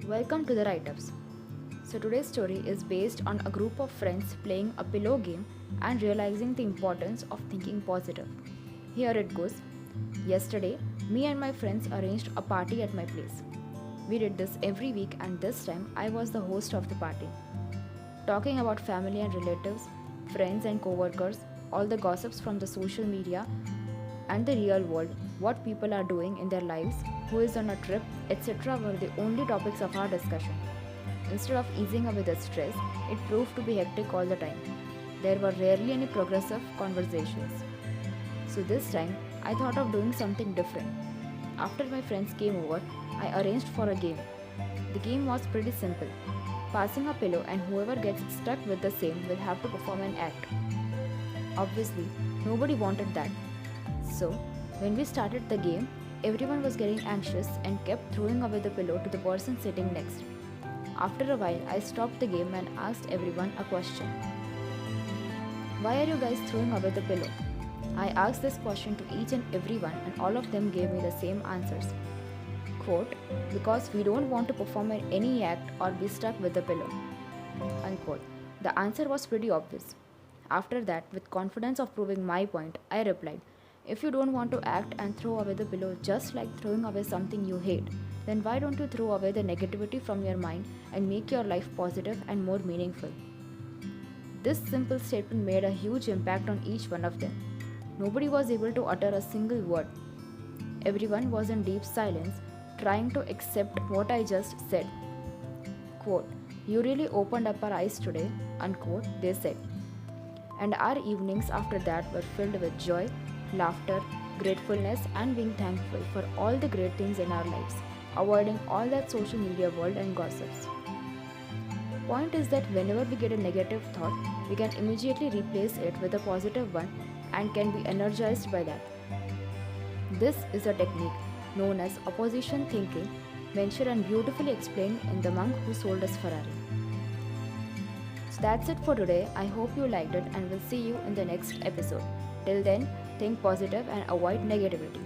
Welcome to the Write Ups. So, today's story is based on a group of friends playing a pillow game and realizing the importance of thinking positive. Here it goes. Yesterday, me and my friends arranged a party at my place. We did this every week, and this time I was the host of the party. Talking about family and relatives, friends and co workers, all the gossips from the social media and the real world, what people are doing in their lives, who is on a trip, etc., were the only topics of our discussion. Instead of easing away the stress, it proved to be hectic all the time. There were rarely any progressive conversations. So this time, I thought of doing something different. After my friends came over, I arranged for a game. The game was pretty simple. Passing a pillow, and whoever gets stuck with the same will have to perform an act. Obviously, nobody wanted that. So, when we started the game, everyone was getting anxious and kept throwing away the pillow to the person sitting next. After a while, I stopped the game and asked everyone a question. Why are you guys throwing away the pillow? I asked this question to each and everyone, and all of them gave me the same answers. Quote, because we don't want to perform any act or be stuck with the pillow. Unquote. The answer was pretty obvious. After that, with confidence of proving my point, I replied, if you don't want to act and throw away the pillow just like throwing away something you hate, then why don't you throw away the negativity from your mind and make your life positive and more meaningful? This simple statement made a huge impact on each one of them. Nobody was able to utter a single word. Everyone was in deep silence, trying to accept what I just said. Quote, you really opened up our eyes today, unquote, they said. And our evenings after that were filled with joy, laughter, gratefulness, and being thankful for all the great things in our lives, avoiding all that social media world and gossips. Point is that whenever we get a negative thought, we can immediately replace it with a positive one and can be energized by that. This is a technique known as opposition thinking, mentioned and beautifully explained in The Monk Who Sold Us Ferrari. So that's it for today. I hope you liked it and will see you in the next episode. Till then, think positive and avoid negativity.